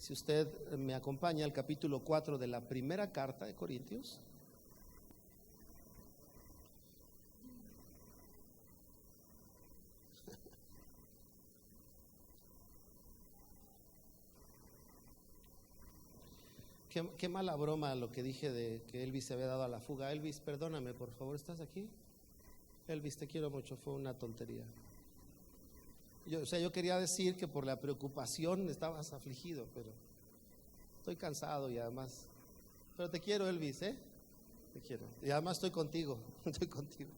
Si usted me acompaña al capítulo 4 de la primera carta de Corintios. Qué mala broma lo que dije de que Elvis se había dado a la fuga. Elvis, perdóname, por favor, ¿estás aquí? Elvis, te quiero mucho, fue una tontería. Yo quería decir que por la preocupación estabas afligido, pero estoy cansado y además, pero te quiero, Elvis, te quiero. Y además estoy contigo, estoy contigo.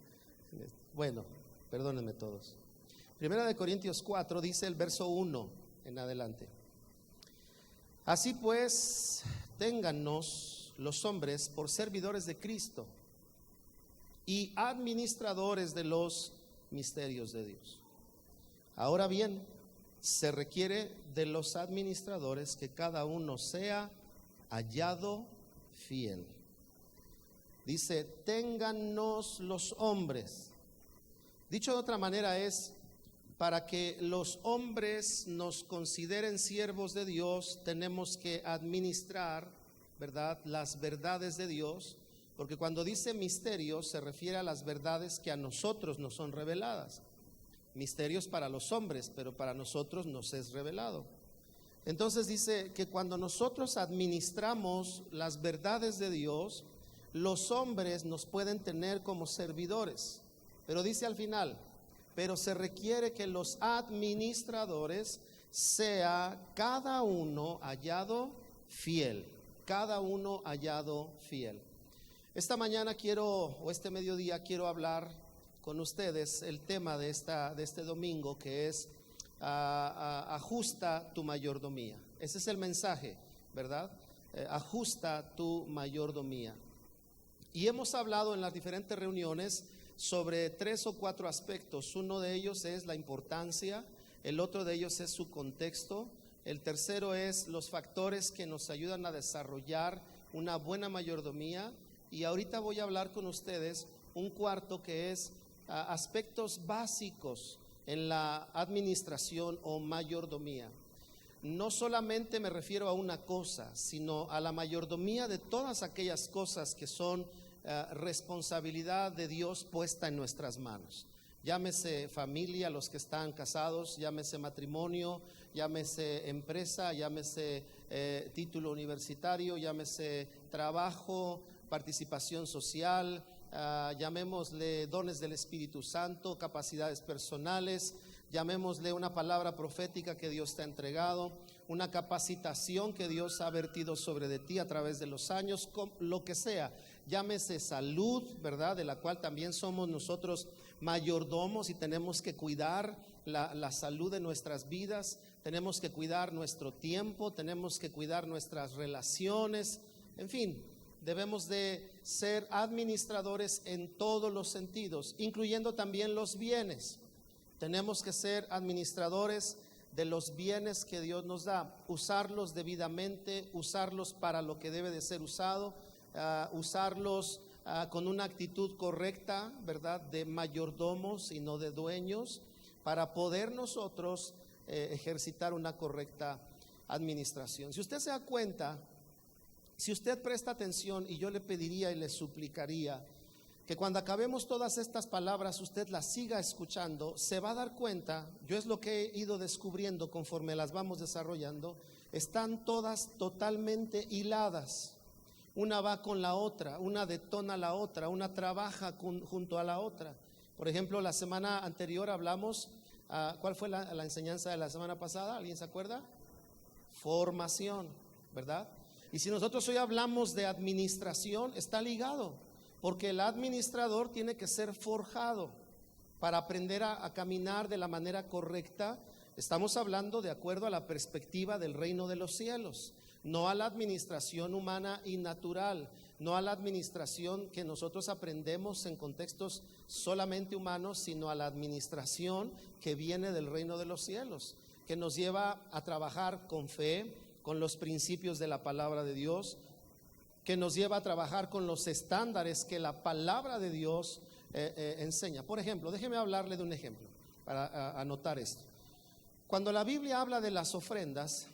Bueno, perdónenme todos. Primera de Corintios 4 dice el verso 1 en adelante. Así pues, téngannos los hombres por servidores de Cristo y administradores de los misterios de Dios. Ahora bien, se requiere de los administradores que cada uno sea hallado fiel. Dice, téngannos los hombres. Dicho de otra manera es, para que los hombres nos consideren siervos de Dios, tenemos que administrar, ¿verdad?, las verdades de Dios, porque cuando dice misterios se refiere a las verdades que a nosotros nos son reveladas. Misterios para los hombres, pero para nosotros nos es revelado. Entonces dice que cuando nosotros administramos las verdades de Dios, los hombres nos pueden tener como servidores, pero dice al final, pero se requiere que los administradores sea cada uno hallado fiel, cada uno hallado fiel. Esta mañana este mediodía quiero hablar con ustedes el tema de este domingo, que es ajusta tu mayordomía. Ese es el mensaje, ¿verdad? Ajusta tu mayordomía. Y hemos hablado en las diferentes reuniones sobre 3 o 4 aspectos. Uno de ellos es la importancia, el otro de ellos es su contexto, el tercero es los factores que nos ayudan a desarrollar una buena mayordomía, y ahorita voy a hablar con ustedes un cuarto que es aspectos básicos en la administración o mayordomía. No solamente me refiero a una cosa, sino a la mayordomía de todas aquellas cosas que son responsabilidad de Dios puesta en nuestras manos. Llámese familia, los que están casados, llámese matrimonio, llámese empresa, llámese título universitario, llámese trabajo, participación social, llamémosle dones del Espíritu Santo, capacidades personales, llamémosle una palabra profética que Dios te ha entregado, una capacitación que Dios ha vertido sobre de ti a través de los años, lo que sea, llámese salud, ¿verdad?, de la cual también somos nosotros mayordomos y tenemos que cuidar la salud de nuestras vidas, tenemos que cuidar nuestro tiempo, tenemos que cuidar nuestras relaciones, en fin. Debemos de ser administradores en todos los sentidos, incluyendo también los bienes. Tenemos que ser administradores de los bienes que Dios nos da, usarlos debidamente, usarlos para lo que debe de ser usado, usarlos con una actitud correcta, ¿verdad?, de mayordomos y no de dueños, para poder nosotros ejercitar una correcta administración. Si usted se da cuenta, si usted presta atención, y yo le pediría y le suplicaría que cuando acabemos todas estas palabras usted las siga escuchando, se va a dar cuenta, yo es lo que he ido descubriendo conforme las vamos desarrollando, están todas totalmente hiladas. Una va con la otra, una detona la otra, una trabaja junto a la otra. Por ejemplo, la semana anterior hablamos, ¿cuál fue la enseñanza de la semana pasada? ¿Alguien se acuerda? Formación, ¿verdad? Y si nosotros hoy hablamos de administración, está ligado, porque el administrador tiene que ser forjado para aprender a caminar de la manera correcta. Estamos hablando de acuerdo a la perspectiva del reino de los cielos, no a la administración humana y natural, no a la administración que nosotros aprendemos en contextos solamente humanos, sino a la administración que viene del reino de los cielos, que nos lleva a trabajar con fe, con los principios de la palabra de Dios, que nos lleva a trabajar con los estándares que la palabra de Dios enseña. Por ejemplo, déjeme hablarle de un ejemplo para anotar esto. Cuando la Biblia habla de las ofrendas,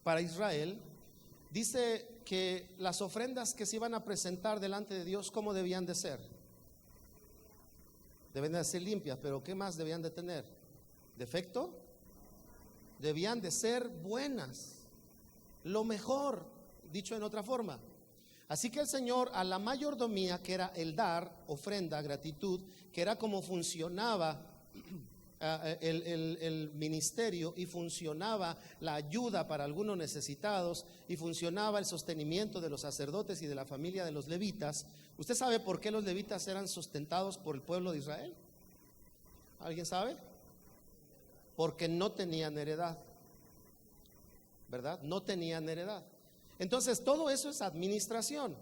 para Israel, dice que las ofrendas que se iban a presentar delante de Dios, ¿cómo debían de ser? Deben de ser limpias, pero ¿qué más debían de tener? ¿Defecto? Debían de ser buenas, lo mejor, dicho en otra forma. Así que el Señor a la mayordomía, que era el dar, ofrenda, gratitud, que era como funcionaba el ministerio y funcionaba la ayuda para algunos necesitados y funcionaba el sostenimiento de los sacerdotes y de la familia de los levitas. ¿Usted sabe por qué los levitas eran sustentados por el pueblo de Israel? ¿Alguien sabe? Porque no tenían heredad, ¿verdad? No tenían heredad. Entonces todo eso es administración.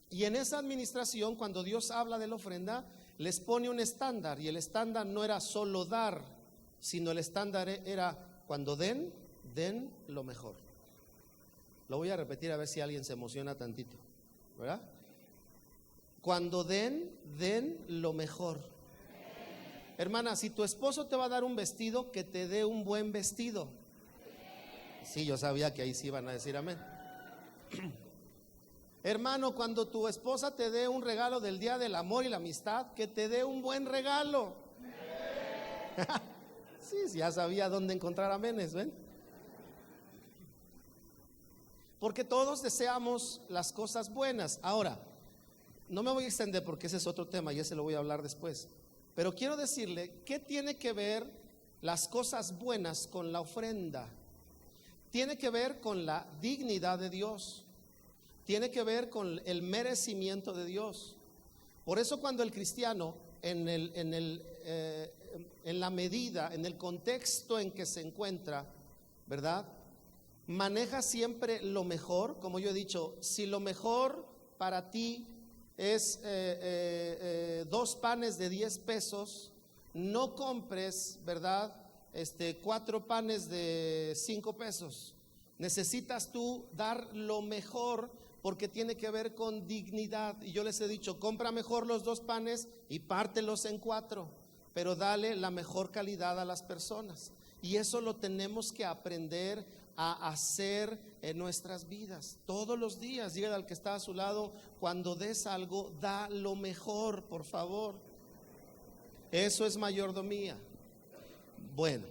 Y en esa administración, cuando Dios habla de la ofrenda, les pone un estándar, y el estándar no era solo dar, sino el estándar era cuando den lo mejor. Lo voy a repetir a ver si alguien se emociona tantito, ¿verdad? Cuando den lo mejor. Hermana, si tu esposo te va a dar un vestido, que te dé un buen vestido. Sí, yo sabía que ahí sí iban a decir amén. Hermano, cuando tu esposa te dé un regalo del día del amor y la amistad, que te dé un buen regalo. Sí, ya sabía dónde encontrar amenes, ¿ven? Porque todos deseamos las cosas buenas. Ahora, no me voy a extender porque ese es otro tema y ese lo voy a hablar después. Pero quiero decirle, ¿qué tiene que ver las cosas buenas con la ofrenda? Tiene que ver con la dignidad de Dios. Tiene que ver con el merecimiento de Dios. Por eso cuando el cristiano en la medida, en el contexto en que se encuentra, ¿verdad? Maneja siempre lo mejor. Como yo he dicho, si lo mejor para ti es 2 panes de 10 pesos, no compres, ¿verdad? 4 panes de 5 pesos. Necesitas tú dar lo mejor, porque tiene que ver con dignidad. Y yo les he dicho, compra mejor los 2 panes y pártelos en 4, pero dale la mejor calidad a las personas. Y eso lo tenemos que aprender a hacer en nuestras vidas todos los días. Dígale al que está a su lado, cuando des algo, da lo mejor, por favor. Eso es mayordomía. Bueno,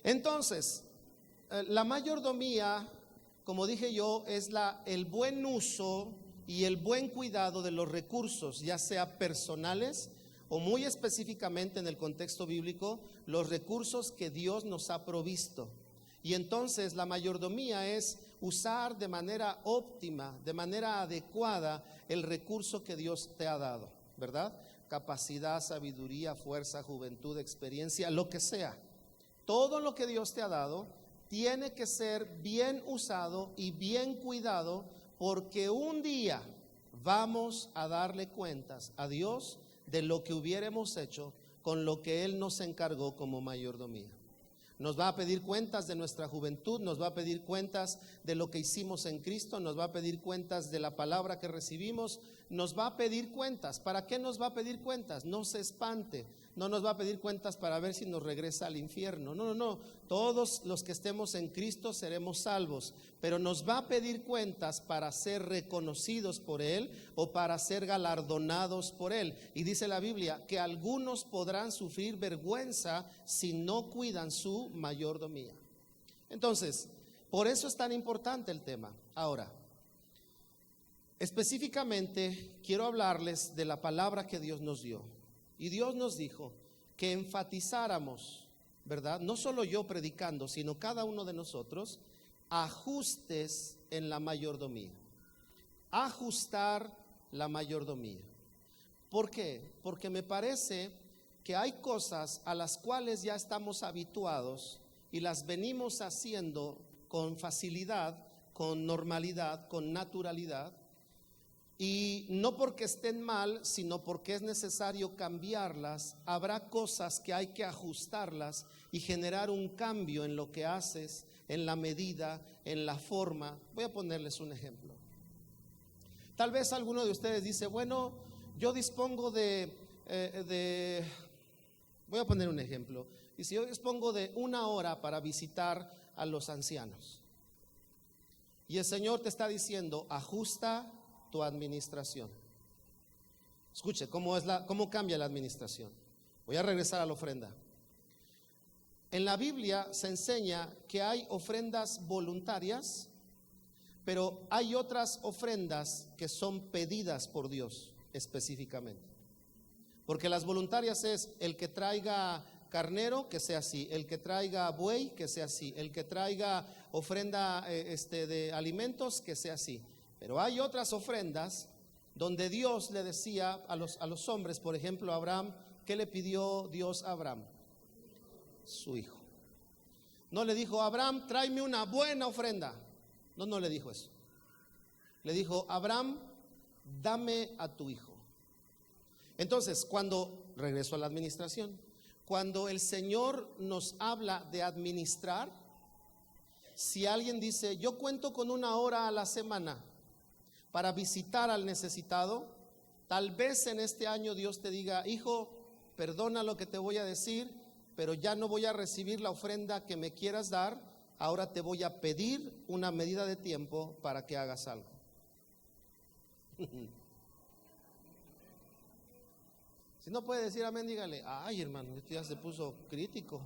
entonces la mayordomía, como dije yo, es el buen uso y el buen cuidado de los recursos, ya sea personales o muy específicamente en el contexto bíblico, los recursos que Dios nos ha provisto. Y entonces la mayordomía es usar de manera óptima, de manera adecuada el recurso que Dios te ha dado, ¿verdad? Capacidad, sabiduría, fuerza, juventud, experiencia, lo que sea. Todo lo que Dios te ha dado tiene que ser bien usado y bien cuidado, porque un día vamos a darle cuentas a Dios de lo que hubiéramos hecho con lo que Él nos encargó como mayordomía. Nos va a pedir cuentas de nuestra juventud, nos va a pedir cuentas de lo que hicimos en Cristo, nos va a pedir cuentas de la palabra que recibimos, nos va a pedir cuentas. ¿Para qué nos va a pedir cuentas? No se espante, no nos va a pedir cuentas para ver si nos regresa al infierno. No, todos los que estemos en Cristo seremos salvos, pero nos va a pedir cuentas para ser reconocidos por Él o para ser galardonados por Él. Y dice la Biblia que algunos podrán sufrir vergüenza si no cuidan su mayordomía. Entonces, por eso es tan importante el tema. Ahora, específicamente quiero hablarles de la palabra que Dios nos dio. Y Dios nos dijo que enfatizáramos, ¿verdad? No solo yo predicando, sino cada uno de nosotros, ajustes en la mayordomía. Ajustar la mayordomía. ¿Por qué? Porque me parece que hay cosas a las cuales ya estamos habituados y las venimos haciendo con facilidad, con normalidad, con naturalidad. Y no porque estén mal, sino porque es necesario cambiarlas. Habrá cosas que hay que ajustarlas y generar un cambio en lo que haces, en la medida, en la forma. Voy a ponerles un ejemplo. Tal vez alguno de ustedes dice, bueno, yo dispongo voy a poner un ejemplo. Y si yo dispongo de 1 hora para visitar a los ancianos. Y el Señor te está diciendo, ajusta tu administración. Escuche, ¿cómo cambia la administración? Voy a regresar a la ofrenda. En la Biblia se enseña que hay ofrendas voluntarias, pero hay otras ofrendas que son pedidas por Dios específicamente. Porque las voluntarias es el que traiga carnero, que sea así; el que traiga buey, que sea así; el que traiga ofrenda de alimentos, que sea así. Pero hay otras ofrendas donde Dios le decía a los hombres, por ejemplo a Abraham, ¿qué le pidió Dios a Abraham? Su hijo. No le dijo, Abraham, tráeme una buena ofrenda. No le dijo eso. Le dijo, Abraham, dame a tu hijo. Entonces, regreso a la administración, cuando el Señor nos habla de administrar, si alguien dice, yo cuento con 1 hora a la semana para visitar al necesitado, tal vez en este año Dios te diga, hijo, perdona lo que te voy a decir, pero ya no voy a recibir la ofrenda que me quieras dar, ahora te voy a pedir una medida de tiempo para que hagas algo. Si no puede decir amén, dígale, ay hermano, esto ya se puso crítico.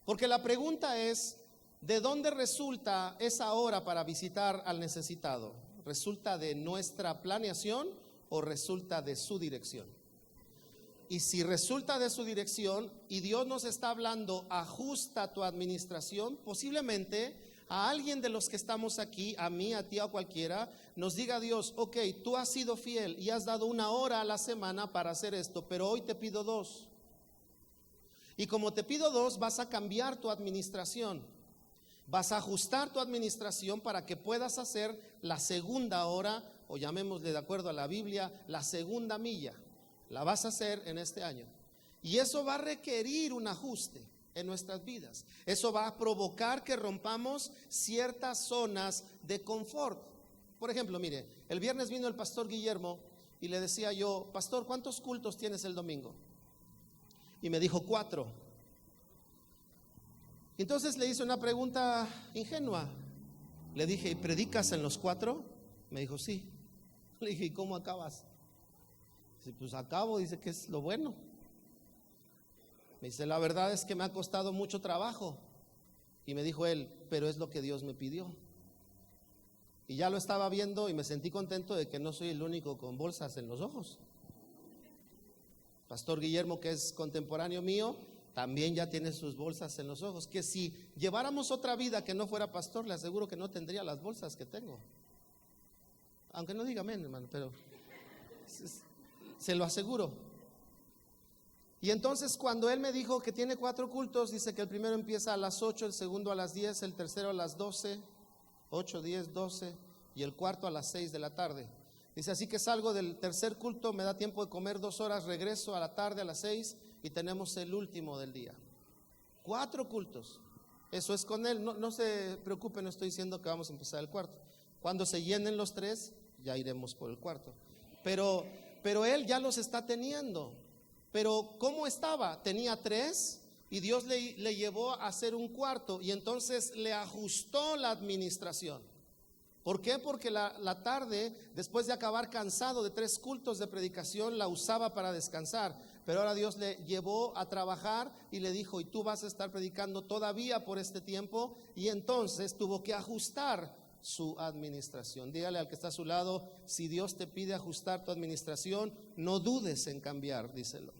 Porque la pregunta es, ¿de dónde resulta esa hora para visitar al necesitado? ¿Resulta de nuestra planeación o resulta de su dirección? Y si resulta de su dirección y Dios nos está hablando, ajusta tu administración, posiblemente a alguien de los que estamos aquí, a mí, a ti, a cualquiera, nos diga Dios, ok, tú has sido fiel y has dado 1 hora a la semana para hacer esto, pero hoy te pido 2. Y como te pido 2, vas a cambiar tu administración. Vas a ajustar tu administración para que puedas hacer la segunda hora, o llamémosle de acuerdo a la Biblia, la segunda milla. La vas a hacer en este año. Y eso va a requerir un ajuste en nuestras vidas. Eso va a provocar que rompamos ciertas zonas de confort. Por ejemplo, mire, el viernes vino el pastor Guillermo y le decía yo, pastor, ¿cuántos cultos tienes el domingo? Y me dijo 4. Entonces le hice una pregunta ingenua. Le dije, ¿y predicas en los 4? Me dijo, sí. Le dije, ¿y cómo acabas? Dice, pues acabo, dice que es lo bueno. Me dice, la verdad es que me ha costado mucho trabajo. Y me dijo él, pero es lo que Dios me pidió. Y ya lo estaba viendo y me sentí contento de que no soy el único con bolsas en los ojos. Pastor Guillermo, que es contemporáneo mío, también ya tiene sus bolsas en los ojos. Que si lleváramos otra vida que no fuera pastor, le aseguro que no tendría las bolsas que tengo. Aunque no diga amén, hermano, pero se lo aseguro. Y entonces cuando él me dijo que tiene 4 cultos, dice que el primero empieza a las 8, el segundo a las 10, el tercero a las 12, 8, 10, 12 y el cuarto a las 6 de la tarde. Dice, así que salgo del tercer culto, me da tiempo de comer 2 horas, regreso a la tarde a las 6 y tenemos el último del día. 4 cultos. Eso es con él, no se preocupe, no estoy diciendo que vamos a empezar el cuarto. Cuando se llenen los 3, ya iremos por el cuarto. Pero él ya los está teniendo. Pero ¿cómo estaba? Tenía 3 y Dios le llevó a hacer un cuarto y entonces le ajustó la administración. ¿Por qué? Porque la tarde, después de acabar cansado de 3 cultos de predicación, la usaba para descansar. Pero ahora Dios le llevó a trabajar y le dijo, y tú vas a estar predicando todavía por este tiempo. Y entonces tuvo que ajustar su administración. Dígale al que está a su lado, si Dios te pide ajustar tu administración, no dudes en cambiar, díselo.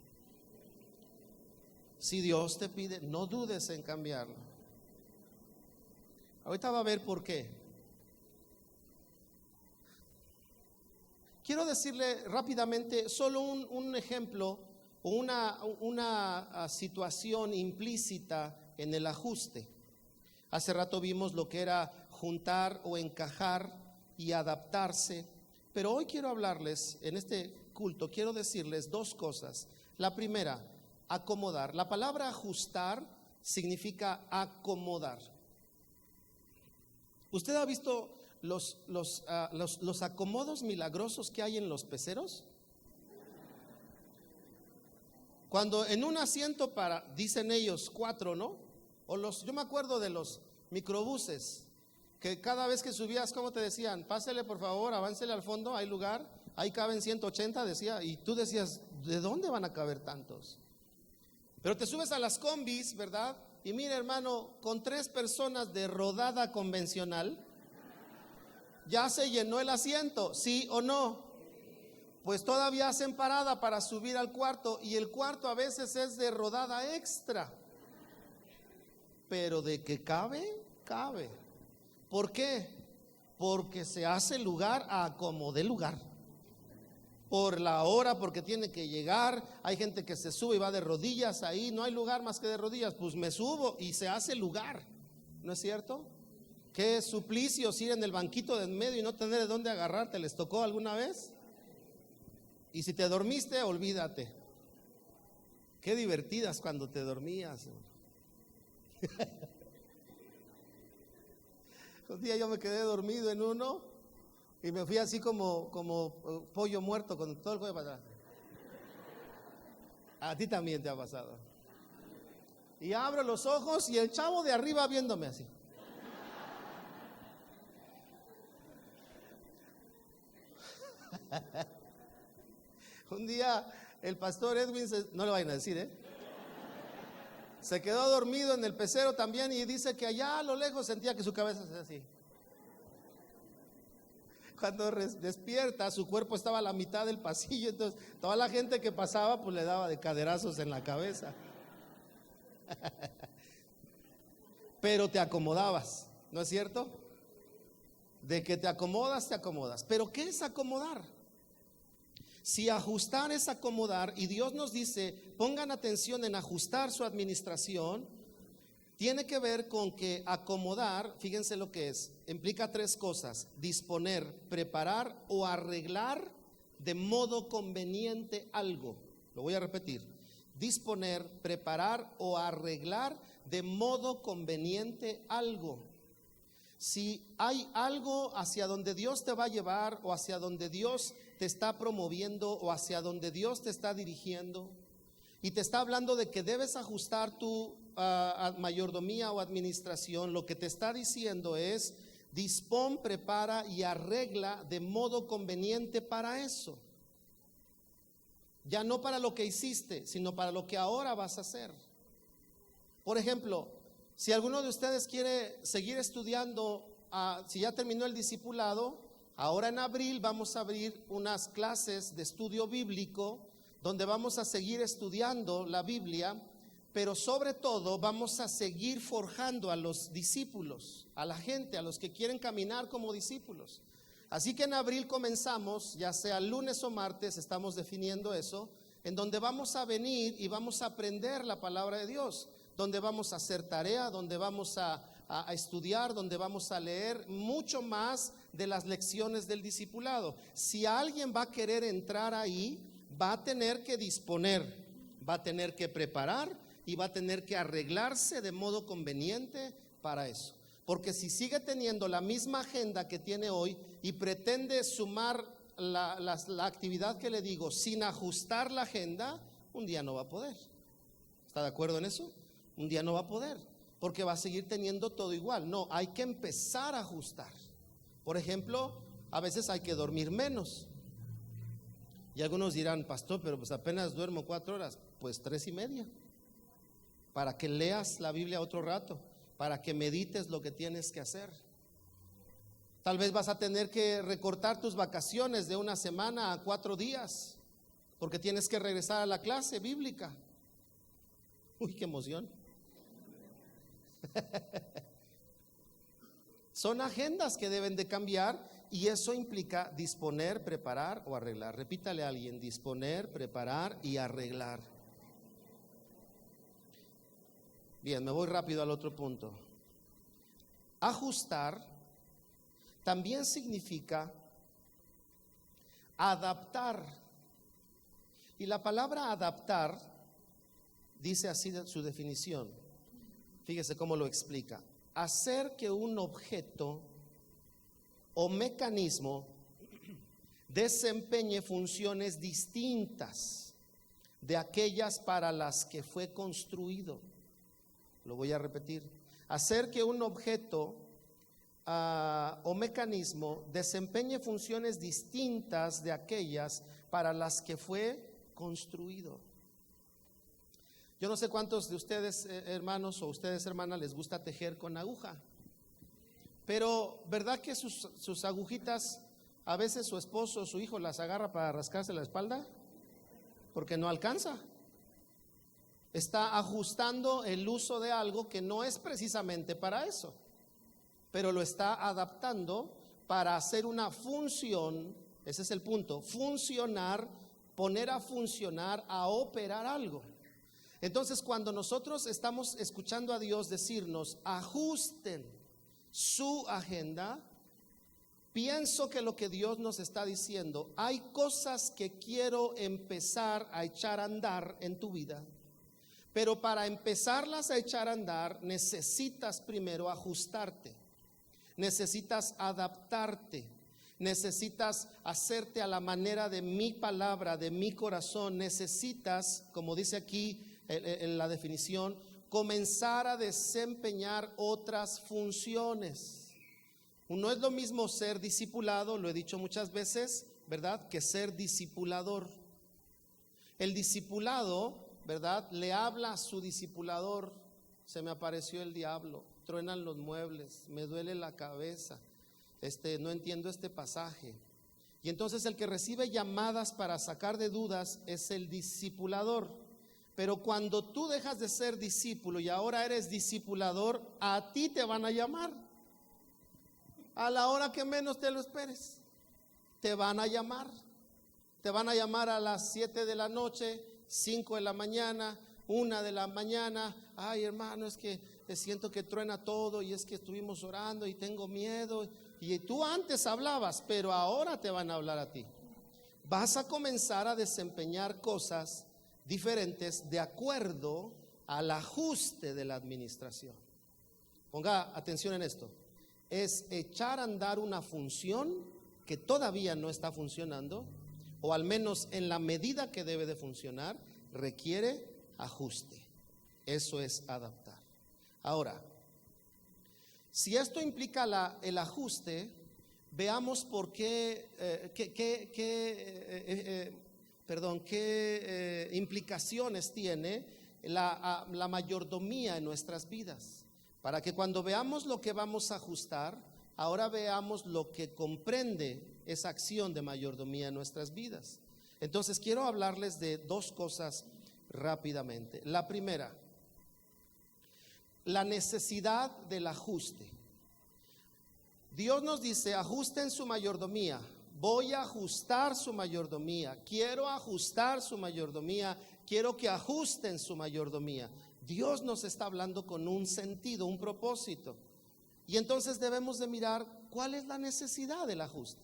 Si Dios te pide, no dudes en cambiarlo. Ahorita va a ver por qué. Quiero decirle rápidamente solo un ejemplo o una situación implícita en el ajuste. Hace rato vimos lo que era juntar o encajar y adaptarse, pero hoy quiero hablarles, en este culto, quiero decirles 2 cosas. La primera, acomodar. La palabra ajustar significa acomodar. ¿Usted ha visto los acomodos milagrosos que hay en los peceros? Cuando en un asiento dicen ellos 4, ¿no? Yo me acuerdo de los microbuses, que cada vez que subías, ¿cómo te decían? Pásele por favor, aváncele al fondo, hay lugar, ahí caben 180, decía, y tú decías, ¿de dónde van a caber tantos? Pero te subes a las combis, ¿verdad? Y mira, hermano, con 3 personas de rodada convencional, ya se llenó el asiento, ¿sí o no? Pues todavía hacen parada para subir al cuarto, y el cuarto a veces es de rodada extra. Pero de que cabe, cabe. ¿Por qué? Porque se hace lugar a como dé lugar. Por la hora, porque tiene que llegar. Hay gente que se sube y va de rodillas ahí. No hay lugar más que de rodillas. Pues me subo y se hace lugar. ¿No es cierto? Qué suplicio ir en el banquito de en medio y no tener de dónde agarrarte. ¿Les tocó alguna vez? Y si te dormiste, olvídate. Qué divertidas cuando te dormías. Un día yo me quedé dormido en uno y me fui así como pollo muerto con todo el cuello para atrás. A ti también te ha pasado. Y abro los ojos y el chavo de arriba viéndome así. Un día el pastor Edwin, no le vayan a decir, se quedó dormido en el pecero también, y dice que allá a lo lejos sentía que su cabeza se hacía así. Cuando despierta, su cuerpo estaba a la mitad del pasillo, entonces toda la gente que pasaba pues le daba de caderazos en la cabeza. Pero te acomodabas, ¿no es cierto? De que te acomodas, te acomodas. Pero ¿qué es acomodar? Si ajustar es acomodar, y Dios nos dice, pongan atención en ajustar su administración, tiene que ver con que acomodar, fíjense lo que es, implica 3 cosas: disponer, preparar o arreglar de modo conveniente algo. Lo voy a repetir: disponer, preparar o arreglar de modo conveniente algo. Si hay algo hacia donde Dios te va a llevar, o hacia donde Dios te está promoviendo, o hacia donde Dios te está dirigiendo, y te está hablando de que debes ajustar tu mayordomía o administración, lo que te está diciendo es: dispón, prepara y arregla de modo conveniente para eso. Ya no para lo que hiciste, sino para lo que ahora vas a hacer. Por ejemplo, si alguno de ustedes quiere seguir estudiando, si ya terminó el discipulado, ahora en abril vamos a abrir unas clases de estudio bíblico donde vamos a seguir estudiando la Biblia, pero sobre todo vamos a seguir forjando a los discípulos, a la gente, a los que quieren caminar como discípulos. Así que en abril comenzamos, ya sea lunes o martes, estamos definiendo eso, en donde vamos a venir y vamos a aprender la palabra de Dios, donde vamos a hacer tarea, donde vamos a estudiar, donde vamos a leer mucho más de las lecciones del discipulado. Si alguien va a querer entrar ahí, va a tener que disponer, va a tener que preparar y va a tener que arreglarse de modo conveniente para eso. Porque si sigue teniendo la misma agenda que tiene hoy y pretende sumar la actividad que le digo sin ajustar la agenda, un día no va a poder. ¿Está de acuerdo en eso? Un día no va a poder, porque va a seguir teniendo todo igual. No, hay que empezar a ajustar. Por ejemplo, a veces hay que dormir menos. Y algunos dirán: pastor, pero pues apenas duermo 4 horas. Pues 3:30, para que leas la Biblia otro rato, para que medites lo que tienes que hacer. Tal vez vas a tener que recortar tus vacaciones de 1 semana a 4 días, porque tienes que regresar a la clase bíblica. Uy, qué emoción. Son agendas que deben de cambiar, y eso implica disponer, preparar o arreglar. Repítale a alguien: disponer, preparar y arreglar. Bien, me voy rápido al otro punto. Ajustar también significa adaptar. Y la palabra adaptar dice así su definición. Fíjese cómo lo explica: hacer que un objeto o mecanismo desempeñe funciones distintas de aquellas para las que fue construido. Lo voy a repetir. Hacer que un objeto o mecanismo desempeñe funciones distintas de aquellas para las que fue construido. Yo no sé cuántos de ustedes, hermanos, o ustedes, hermanas, les gusta tejer con aguja, pero ¿verdad que sus agujitas a veces su esposo o su hijo las agarra para rascarse la espalda? Porque no alcanza. Está ajustando el uso de algo que no es precisamente para eso, pero lo está adaptando para hacer una función. Ese es el punto: funcionar, poner a funcionar, a operar algo. Entonces, cuando nosotros estamos escuchando a Dios decirnos ajusten su agenda, pienso que lo que Dios nos está diciendo: hay cosas que quiero empezar a echar a andar en tu vida, pero para empezarlas a echar a andar necesitas primero ajustarte, necesitas adaptarte, necesitas hacerte a la manera de mi palabra, de mi corazón. Necesitas, como dice aquí en la definición, comenzar a desempeñar otras funciones. No es lo mismo ser discipulado, lo he dicho muchas veces, ¿verdad?, que ser discipulador. El discipulado, ¿verdad?, le habla a su discipulador: se me apareció el diablo, truenan los muebles, me duele la cabeza, no entiendo este pasaje. Y entonces el que recibe llamadas para sacar de dudas es el discipulador. Pero cuando tú dejas de ser discípulo y ahora eres discipulador, a ti te van a llamar a la hora que menos te lo esperes. Te van a llamar a las 7 de la noche, 5 de la mañana, 1 de la mañana. Ay, hermano, es que siento que truena todo, y es que estuvimos orando y tengo miedo. Y tú antes hablabas, pero ahora te van a hablar a ti. Vas a comenzar a desempeñar cosas diferentes de acuerdo al ajuste de la administración. Ponga atención en esto: es echar a andar una función que todavía no está funcionando, o al menos en la medida que debe de funcionar, requiere ajuste. Eso es adaptar. Ahora, si esto implica el ajuste, veamos por qué implicaciones tiene la mayordomía en nuestras vidas, para que cuando veamos lo que vamos a ajustar, ahora veamos lo que comprende esa acción de mayordomía en nuestras vidas. Entonces quiero hablarles de dos cosas rápidamente. La primera, la necesidad del ajuste. Dios nos dice: ajusten su mayordomía. Voy a ajustar su mayordomía. Quiero ajustar su mayordomía. Quiero que ajusten su mayordomía. Dios nos está hablando con un sentido, un propósito. Y entonces debemos de mirar cuál es la necesidad del ajuste.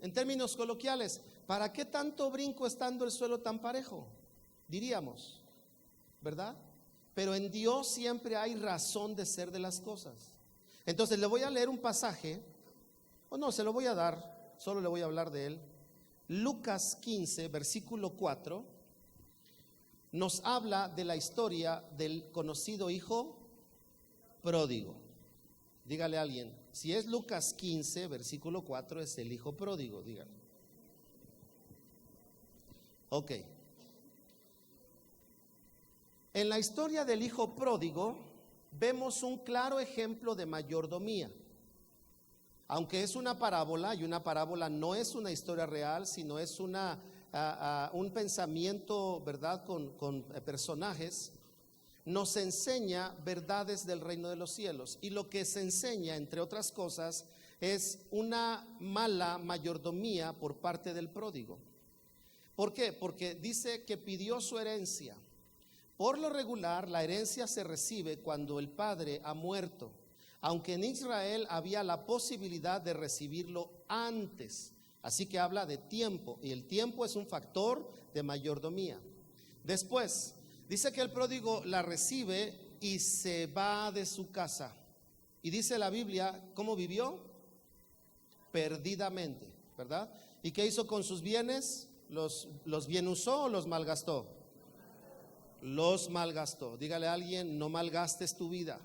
En términos coloquiales, ¿para qué tanto brinco estando el suelo tan parejo? Diríamos, ¿verdad? Pero en Dios siempre hay razón de ser de las cosas. Entonces le voy a leer un pasaje, o no, se lo voy a dar, solo le voy a hablar de él. Lucas 15, versículo 4, nos habla de la historia del conocido hijo pródigo. Dígale a alguien: si es Lucas 15, versículo 4, es el hijo pródigo, dígale. Ok. En la historia del hijo pródigo vemos un claro ejemplo de mayordomía. Aunque es una parábola, y una parábola no es una historia real, sino es un pensamiento, ¿verdad?, con personajes, nos enseña verdades del reino de los cielos. Y lo que se enseña, entre otras cosas, es una mala mayordomía por parte del pródigo. ¿Por qué? Porque dice que pidió su herencia. Por lo regular, la herencia se recibe cuando el padre ha muerto, aunque en Israel había la posibilidad de recibirlo antes. Así que habla de tiempo, y el tiempo es un factor de mayordomía. Después, dice que el pródigo la recibe y se va de su casa. Y dice la Biblia, ¿cómo vivió? Perdidamente, ¿verdad? ¿Y qué hizo con sus bienes? ¿Los bien usó o los malgastó? Los malgastó. Dígale a alguien, no malgastes tu vida.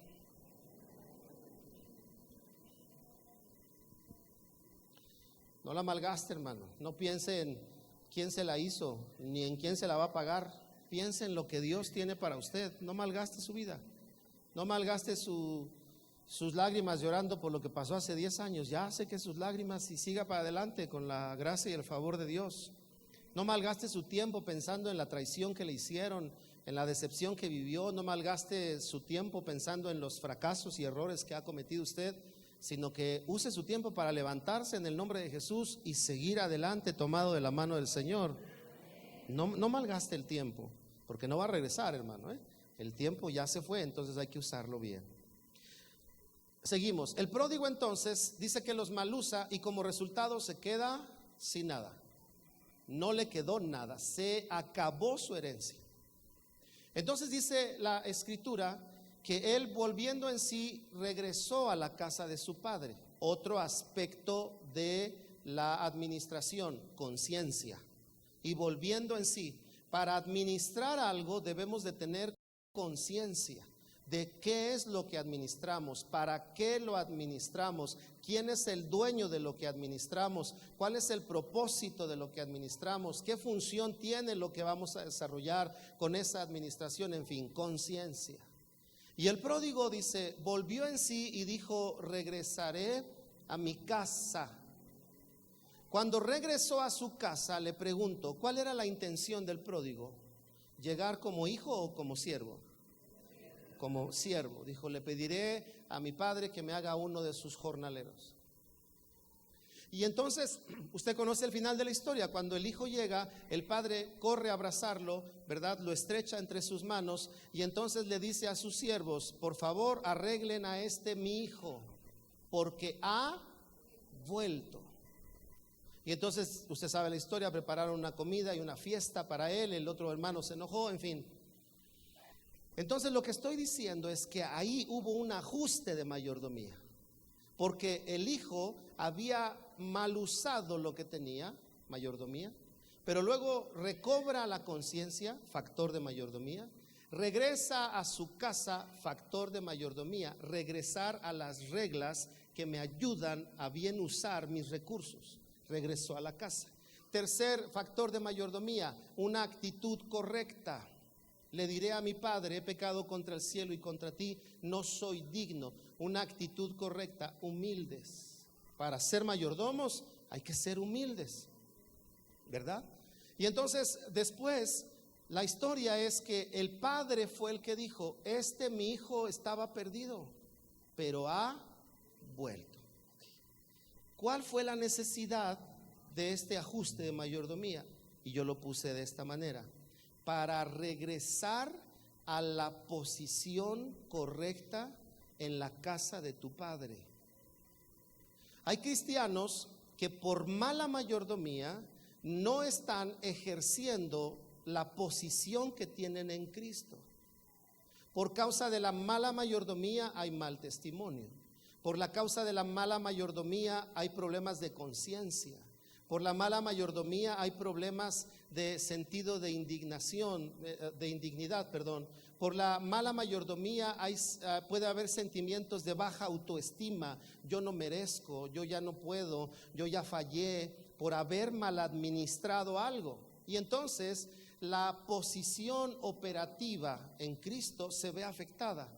No la malgaste, hermano. No piense en quién se la hizo, ni en quién se la va a pagar. Piense en lo que Dios tiene para usted. No malgaste su vida. No malgaste sus lágrimas llorando por lo que pasó hace 10 años. Ya sé que sus lágrimas, y siga para adelante con la gracia y el favor de Dios. No malgaste su tiempo pensando en la traición que le hicieron, en la decepción que vivió. No malgaste su tiempo pensando en los fracasos y errores que ha cometido usted, sino que use su tiempo para levantarse en el nombre de Jesús y seguir adelante tomado de la mano del Señor. No malgaste el tiempo, porque no va a regresar, hermano, ¿eh? El tiempo ya se fue, entonces hay que usarlo bien. Seguimos. El pródigo entonces dice que los malusa y como resultado se queda sin nada. No le quedó nada, se acabó su herencia. Entonces dice la escritura que él, volviendo en sí, regresó a la casa de su padre. Otro aspecto de la administración, conciencia. Y volviendo en sí, para administrar algo debemos de tener conciencia de qué es lo que administramos, para qué lo administramos, quién es el dueño de lo que administramos, cuál es el propósito de lo que administramos, qué función tiene lo que vamos a desarrollar con esa administración, en fin, conciencia. Y el pródigo dice, volvió en sí y dijo, regresaré a mi casa. Cuando regresó a su casa, le pregunto, ¿cuál era la intención del pródigo? ¿Llegar como hijo o como siervo? Como siervo. Dijo, le pediré a mi padre que me haga uno de sus jornaleros. Y entonces, usted conoce el final de la historia. Cuando el hijo llega, el padre corre a abrazarlo, ¿verdad? Lo estrecha entre sus manos y entonces le dice a sus siervos, por favor, arreglen a mi hijo, porque ha vuelto. Y entonces, usted sabe la historia, prepararon una comida y una fiesta para él, el otro hermano se enojó, en fin. Entonces lo que estoy diciendo es que ahí hubo un ajuste de mayordomía, porque el hijo había mal usado lo que tenía, mayordomía, pero luego recobra la conciencia, factor de mayordomía, regresa a su casa, factor de mayordomía, regresar a las reglas que me ayudan a bien usar mis recursos. Regresó a la casa. Tercer factor de mayordomía, una actitud correcta. Le diré a mi padre, he pecado contra el cielo y contra ti, no soy digno. Una actitud correcta, humildes. Para ser mayordomos hay que ser humildes, ¿verdad? Y entonces después la historia es que el padre fue el que dijo, mi hijo estaba perdido, pero ha vuelto. ¿Cuál fue la necesidad de este ajuste de mayordomía? Y yo lo puse de esta manera: para regresar a la posición correcta en la casa de tu padre. Hay cristianos que por mala mayordomía no están ejerciendo la posición que tienen en Cristo. Por causa de la mala mayordomía hay mal testimonio. Por la causa de la mala mayordomía hay problemas de conciencia. Por la mala mayordomía hay problemas de sentido de indignación, de indignidad, perdón. Por la mala mayordomía puede haber sentimientos de baja autoestima. Yo no merezco, yo ya no puedo, yo ya fallé por haber mal administrado algo. Y entonces la posición operativa en Cristo se ve afectada.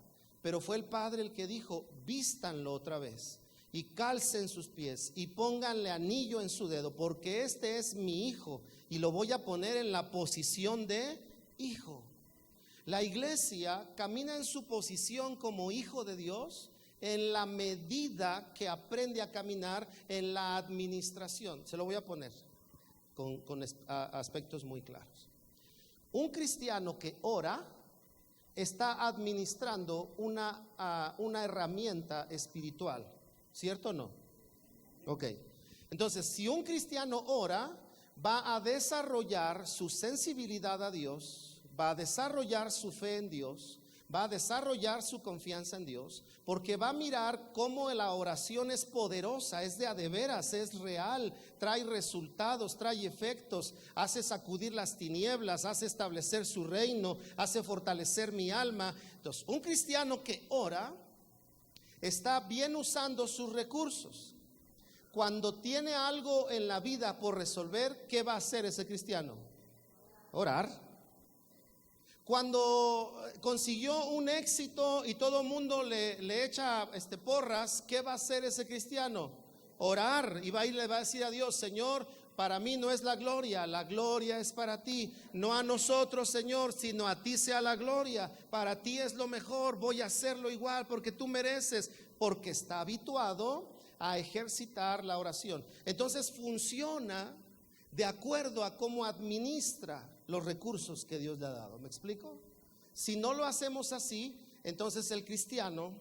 Pero fue el Padre el que dijo, vístanlo otra vez y calcen sus pies y pónganle anillo en su dedo, porque este es mi hijo y lo voy a poner en la posición de hijo. La iglesia camina en su posición como hijo de Dios en la medida que aprende a caminar en la administración. Se lo voy a poner con aspectos muy claros. Un cristiano que ora está administrando una herramienta espiritual, ¿cierto o no? Ok. Entonces, si un cristiano ora, va a desarrollar su sensibilidad a Dios, va a desarrollar su fe en Dios, va a desarrollar su confianza en Dios, porque va a mirar cómo la oración es poderosa, es de a de veras, es real, trae resultados, trae efectos, hace sacudir las tinieblas, hace establecer su reino, hace fortalecer mi alma. Entonces, un cristiano que ora está bien usando sus recursos. Cuando tiene algo en la vida por resolver, ¿qué va a hacer ese cristiano? Orar. Cuando consiguió un éxito y todo el mundo le echa porras, ¿qué va a hacer ese cristiano? Orar, y va a ir, le va a decir a Dios: Señor, para mí no es la gloria es para ti, no a nosotros, Señor, sino a ti sea la gloria, para ti es lo mejor, voy a hacerlo igual porque tú mereces, porque está habituado a ejercitar la oración. Entonces funciona de acuerdo a cómo administra los recursos que Dios le ha dado. ¿Me explico? Si no lo hacemos así, entonces el cristiano,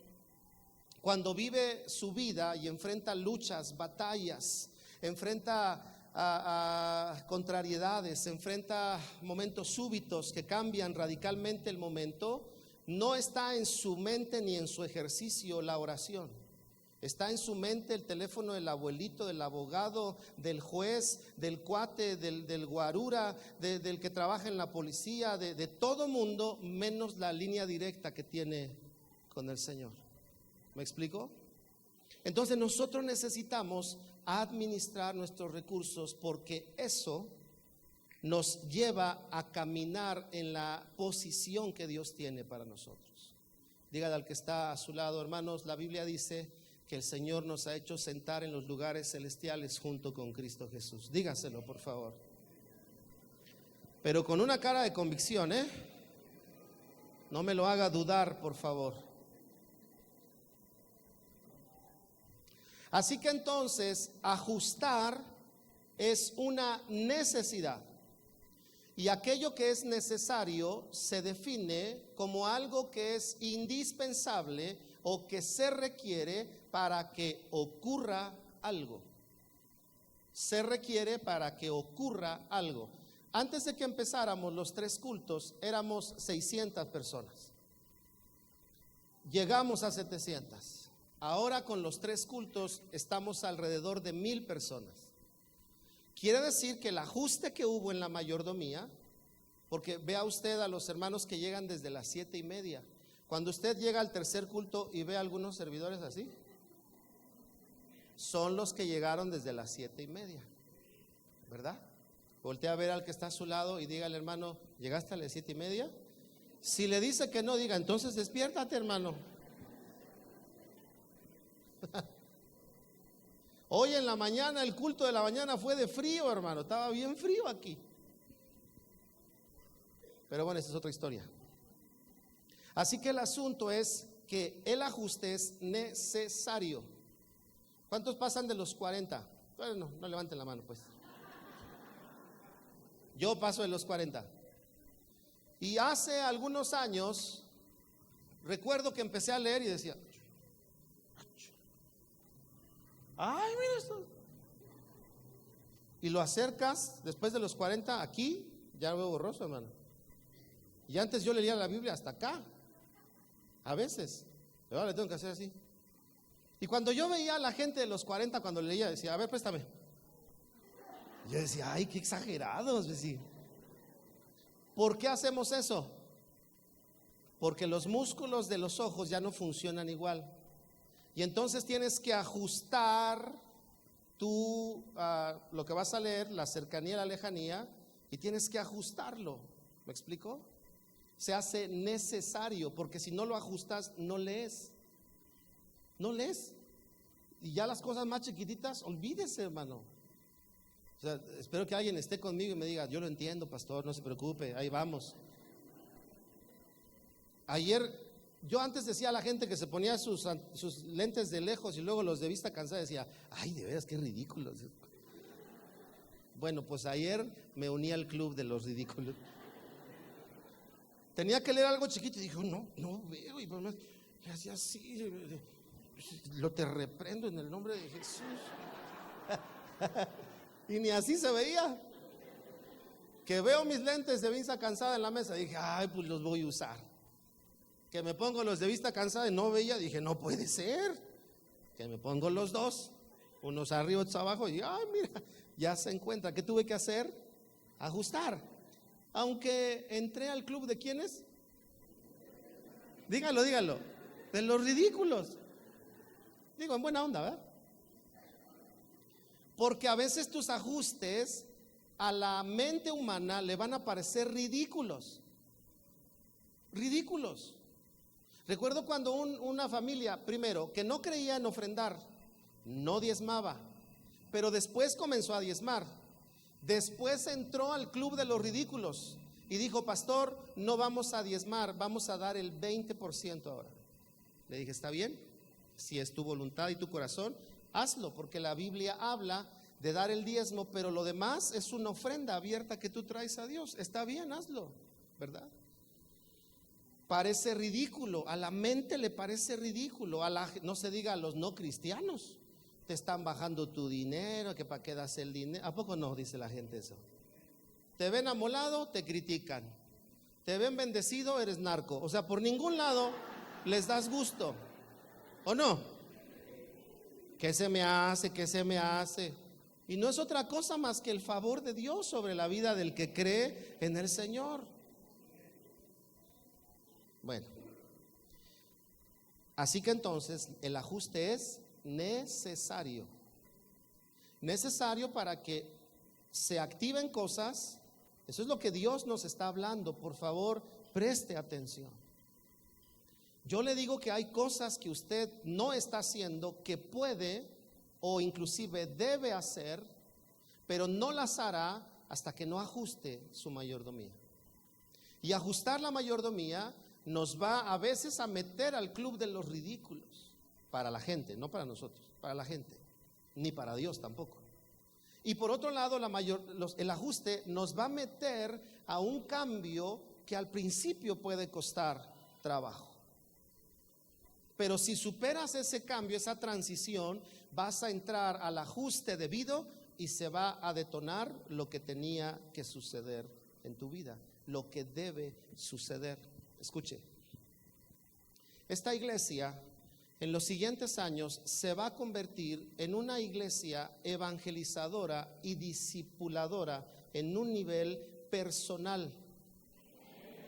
cuando vive su vida y enfrenta luchas, batallas, enfrenta a contrariedades, enfrenta momentos súbitos que cambian radicalmente el momento, no está en su mente ni en su ejercicio la oración. Está en su mente el teléfono del abuelito, del abogado, del juez, del cuate, del guarura, del que trabaja en la policía, de todo mundo, menos la línea directa que tiene con el Señor. ¿Me explico? Entonces nosotros necesitamos administrar nuestros recursos, porque eso nos lleva a caminar en la posición que Dios tiene para nosotros. Dígale al que está a su lado: hermanos, la Biblia dice que el Señor nos ha hecho sentar en los lugares celestiales junto con Cristo Jesús. Dígaselo, por favor. Pero con una cara de convicción, no me lo haga dudar, por favor. Así que entonces, ajustar es una necesidad. Y aquello que es necesario se define como algo que es indispensable o que se requiere para que ocurra algo. Se requiere para que ocurra algo. Antes de que empezáramos los 3 cultos, éramos 600 personas. Llegamos a 700. Ahora con los 3 cultos estamos alrededor de 1000 personas. Quiere decir que el ajuste que hubo en la mayordomía, porque vea usted a los hermanos que llegan desde las 7:30. Cuando usted llega al tercer culto y ve a algunos servidores así, son los que llegaron desde las 7:30, ¿verdad? Voltea a ver al que está a su lado y dígale: hermano, ¿llegaste a las 7:30? Si le dice que no, diga: entonces despiértate, hermano. Hoy en la mañana, el culto de la mañana fue de frío, hermano, estaba bien frío aquí. Pero bueno, esa es otra historia. Así que el asunto es que el ajuste es necesario. ¿Cuántos pasan de los 40? Bueno, no levanten la mano, pues. Yo paso de los 40. Y hace algunos años recuerdo que empecé a leer y decía: ay, mira esto. Y lo acercas después de los 40 aquí, ya lo veo borroso, hermano. Y antes yo leía la Biblia hasta acá, a veces, pero ahora le tengo que hacer así. Y cuando yo veía a la gente de los 40, cuando leía, decía: a ver, préstame. Yo decía: ay, qué exagerados. Decía. ¿Por qué hacemos eso? Porque los músculos de los ojos ya no funcionan igual. Y entonces tienes que ajustar lo que vas a leer, la cercanía, la lejanía, y tienes que ajustarlo. ¿Me explico? Se hace necesario, porque si no lo ajustas, no lees. No lees. Y ya las cosas más chiquititas, olvídese, hermano. O sea, espero que alguien esté conmigo y me diga: yo lo entiendo, pastor, no se preocupe, ahí vamos. Ayer, yo antes decía a la gente que se ponía sus lentes de lejos y luego los de vista cansada, decía: ay, de veras, qué ridículos. Bueno, pues ayer me uní al club de los ridículos. Tenía que leer algo chiquito y dijo: no veo. Y por más, le hacía así: lo te reprendo en el nombre de Jesús. Y ni así se veía. Que veo mis lentes de vista cansada en la mesa, dije: ay, pues los voy a usar. Que me pongo los de vista cansada y no veía, dije, no puede ser. Que me pongo los dos, unos arriba, otros abajo, y ay, mira, ya se encuentra. ¿Qué tuve que hacer? Ajustar. Aunque entré al club de ¿quiénes? Dígalo, de los ridículos. Digo, en buena onda, ¿verdad? Porque a veces tus ajustes a la mente humana le van a parecer ridículos. Ridículos. Recuerdo cuando una familia, primero, que no creía en ofrendar, no diezmaba, pero después comenzó a diezmar. Después entró al club de los ridículos y dijo, pastor, no vamos a diezmar, vamos a dar el 20% ahora. Le dije, está bien, si es tu voluntad y tu corazón, hazlo, porque la Biblia habla de dar el diezmo, pero lo demás es una ofrenda abierta que tú traes a Dios. Está bien, hazlo, ¿verdad? Parece ridículo, a la mente le parece ridículo, no se diga a los no cristianos. Te están bajando tu dinero, que para qué das el dinero. ¿A poco no dice la gente eso? Te ven amolado, te critican. Te ven bendecido, eres narco. O sea, por ningún lado les das gusto, ¿o no? ¿Qué se me hace? ¿Qué se me hace? Y no es otra cosa más que el favor de Dios sobre la vida del que cree en el Señor. Bueno, así que entonces el ajuste es necesario. Necesario para que se activen cosas. Eso es lo que Dios nos está hablando. Por favor, preste atención. Yo le digo que hay cosas que usted no está haciendo que puede o inclusive debe hacer, pero no las hará hasta que no ajuste su mayordomía. Y ajustar la mayordomía nos va a veces a meter al club de los ridículos, para la gente, no para nosotros, para la gente, ni para Dios tampoco. Y por otro lado, el ajuste nos va a meter a un cambio que al principio puede costar trabajo. Pero si superas ese cambio, esa transición, vas a entrar al ajuste debido y se va a detonar lo que tenía que suceder en tu vida, lo que debe suceder. Escuche, esta iglesia en los siguientes años se va a convertir en una iglesia evangelizadora y discipuladora en un nivel personal.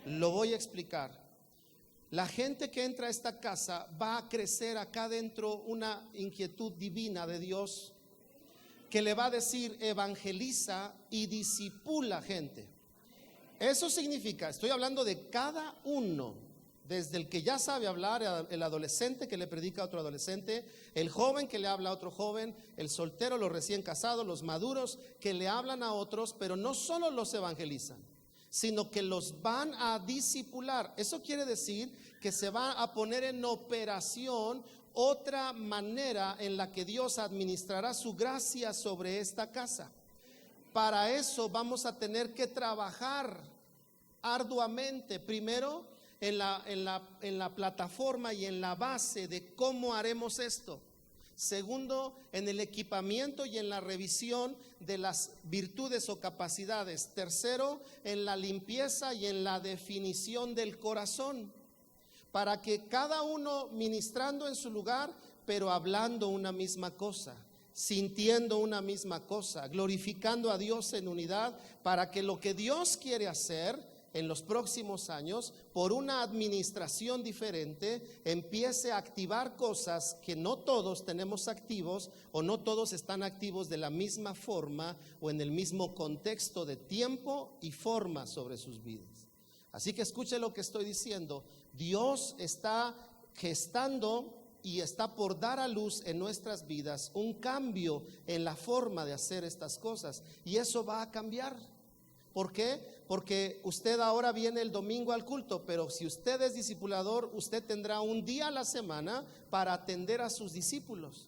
Lo voy a explicar. La gente que entra a esta casa va a crecer acá dentro una inquietud divina de Dios que le va a decir evangeliza y discipula gente. Eso significa, estoy hablando de cada uno, desde el que ya sabe hablar, el adolescente que le predica a otro adolescente, el joven que le habla a otro joven, el soltero, los recién casados, los maduros que le hablan a otros, pero no solo los evangelizan, sino que los van a discipular. Eso quiere decir que se va a poner en operación otra manera en la que Dios administrará su gracia sobre esta casa. Para eso vamos a tener que trabajar arduamente, primero en la plataforma y en la base de cómo haremos esto. Segundo, en el equipamiento y en la revisión de las virtudes o capacidades. Tercero, en la limpieza y en la definición del corazón, para que cada uno ministrando en su lugar, pero hablando una misma cosa, sintiendo una misma cosa, glorificando a Dios en unidad, para que lo que Dios quiere hacer en los próximos años, por una administración diferente, empiece a activar cosas que no todos tenemos activos, o no todos están activos de la misma forma o en el mismo contexto de tiempo y forma sobre sus vidas. Así que escuche lo que estoy diciendo. Dios está gestando y está por dar a luz en nuestras vidas un cambio en la forma de hacer estas cosas, y eso va a cambiar. ¿Por qué? Porque usted ahora viene el domingo al culto, pero si usted es discipulador, usted tendrá un día a la semana para atender a sus discípulos.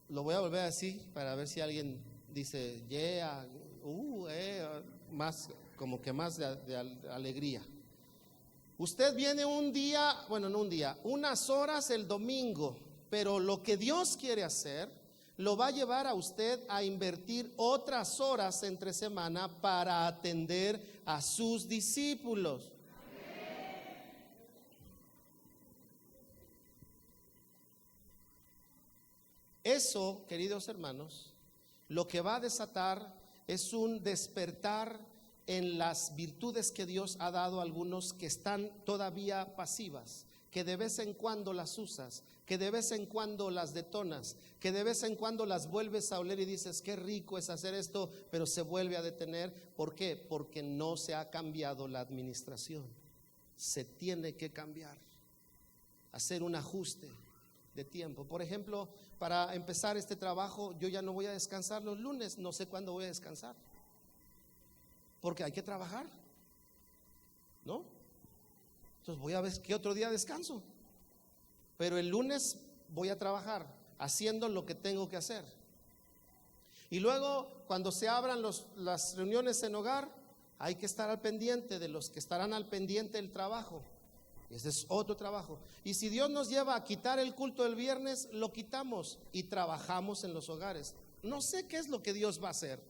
Lo voy a volver a decir para ver si alguien dice más, como que más de alegría. Usted viene un día, bueno, no un día, unas horas el domingo, pero lo que Dios quiere hacer lo va a llevar a usted a invertir otras horas entre semana para atender a sus discípulos. Eso, queridos hermanos, lo que va a desatar es un despertar en las virtudes que Dios ha dado a algunos que están todavía pasivas, que de vez en cuando las usas, que de vez en cuando las detonas, que de vez en cuando las vuelves a oler y dices qué rico es hacer esto, pero se vuelve a detener. ¿Por qué? Porque no se ha cambiado la administración. Se tiene que cambiar, hacer un ajuste de tiempo. Por ejemplo, para empezar este trabajo, yo ya no voy a descansar los lunes, no sé cuándo voy a descansar, porque hay que trabajar, ¿no? Entonces voy a ver qué otro día descanso, pero el lunes voy a trabajar haciendo lo que tengo que hacer. Y luego cuando se abran las reuniones en hogar, hay que estar al pendiente de los que estarán al pendiente del trabajo. Ese es otro trabajo. Y si Dios nos lleva a quitar el culto del viernes, lo quitamos y trabajamos en los hogares. No sé qué es lo que Dios va a hacer,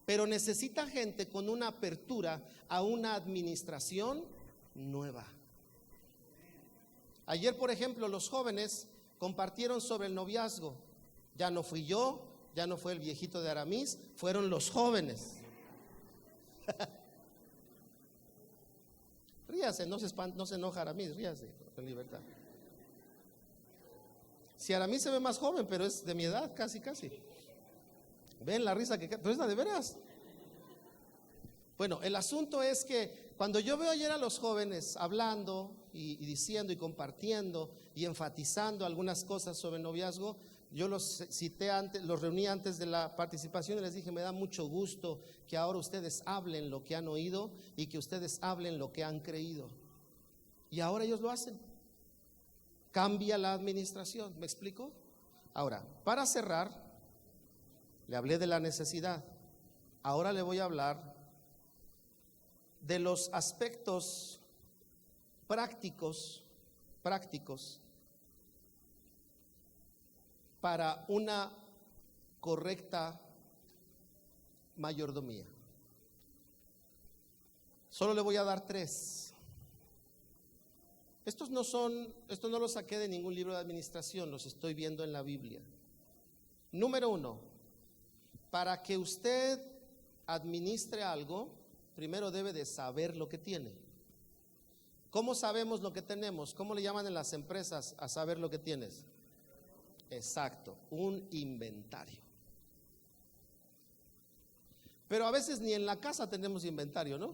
pero necesita gente con una apertura a una administración nueva. Ayer, por ejemplo, los jóvenes compartieron sobre el noviazgo. Ya no fui yo, ya no fue el viejito de Aramis, fueron los jóvenes. Ríase, no se enoja Aramis, ríase con libertad. Si Aramis se ve más joven, pero es de mi edad, casi. Ven la risa pero es la de veras. Bueno, el asunto es que cuando yo veo ayer a los jóvenes hablando y diciendo y compartiendo y enfatizando algunas cosas sobre el noviazgo, yo los cité antes, los reuní antes de la participación y les dije, me da mucho gusto que ahora ustedes hablen lo que han oído y que ustedes hablen lo que han creído. Y ahora ellos lo hacen. Cambia la administración, ¿me explico? Ahora, para cerrar, le hablé de la necesidad. Ahora le voy a hablar de los aspectos prácticos para una correcta mayordomía. Solo le voy a dar 3. Estos no los saqué de ningún libro de administración, los estoy viendo en la Biblia. Número 1, para que usted administre algo, primero debe de saber lo que tiene. ¿Cómo sabemos lo que tenemos? ¿Cómo le llaman en las empresas a saber lo que tienes? Exacto, un inventario. Pero a veces ni en la casa tenemos inventario, ¿no?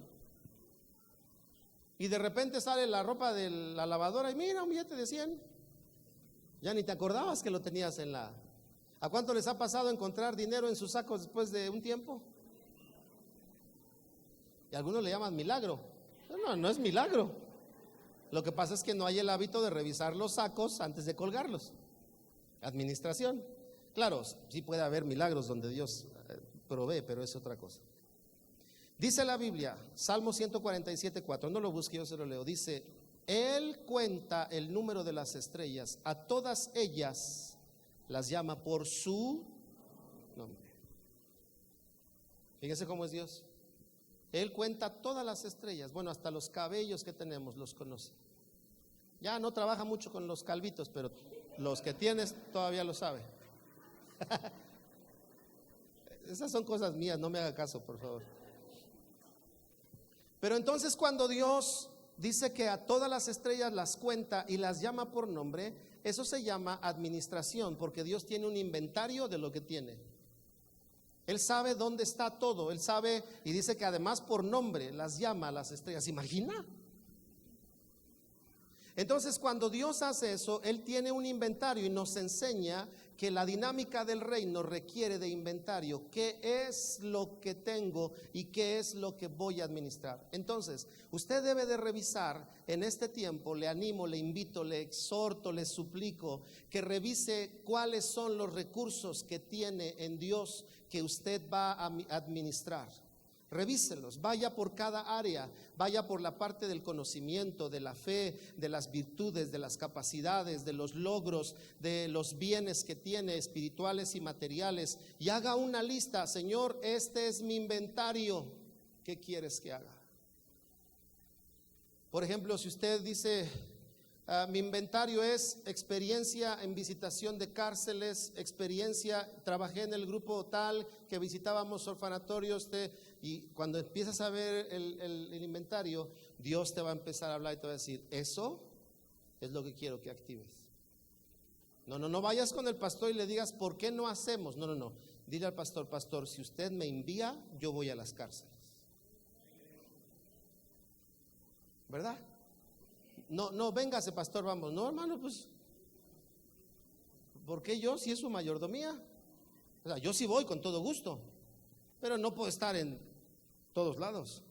Y de repente sale la ropa de la lavadora y mira, un billete de 100. Ya ni te acordabas que lo tenías en la... ¿A cuánto les ha pasado encontrar dinero en sus sacos después de un tiempo? Y algunos le llaman milagro. No es milagro. Lo que pasa es que no hay el hábito de revisar los sacos antes de colgarlos. Administración. Claro, sí puede haber milagros donde Dios provee, pero es otra cosa. Dice la Biblia, Salmo 147:4, no lo busque, yo se lo leo. Dice, Él cuenta el número de las estrellas, a todas ellas las llama por su nombre. Fíjese cómo es Dios. Él cuenta todas las estrellas, bueno, hasta los cabellos que tenemos los conoce. Ya no trabaja mucho con los calvitos, pero los que tienes todavía lo sabe. Esas son cosas mías, no me haga caso, por favor. Pero entonces cuando Dios dice que a todas las estrellas las cuenta y las llama por nombre, eso se llama administración, porque Dios tiene un inventario de lo que tiene. Él sabe dónde está todo, Él sabe, y dice que además por nombre las llama a las estrellas. ¿Imagina? Entonces cuando Dios hace eso, Él tiene un inventario y nos enseña que la dinámica del reino requiere de inventario. ¿Qué es lo que tengo y qué es lo que voy a administrar? Entonces, usted debe de revisar en este tiempo, le animo, le invito, le exhorto, le suplico que revise cuáles son los recursos que tiene en Dios que usted va a administrar. Revíselos, vaya por cada área, vaya por la parte del conocimiento, de la fe, de las virtudes, de las capacidades, de los logros, de los bienes que tiene espirituales y materiales, y haga una lista. Señor, este es mi inventario, ¿qué quieres que haga? Por ejemplo, si usted dice, Mi inventario es experiencia en visitación de cárceles, experiencia, trabajé en el grupo tal que visitábamos orfanatorios y cuando empiezas a ver el inventario, Dios te va a empezar a hablar y te va a decir, eso es lo que quiero que actives. No vayas con el pastor y le digas, ¿por qué no hacemos? No. Dile al pastor, pastor, si usted me envía, yo voy a las cárceles. ¿Verdad? No, véngase, pastor, vamos. No, hermano, pues, ¿por qué yo? Si es su mayordomía. O sea, yo sí voy con todo gusto, pero no puedo estar en todos lados.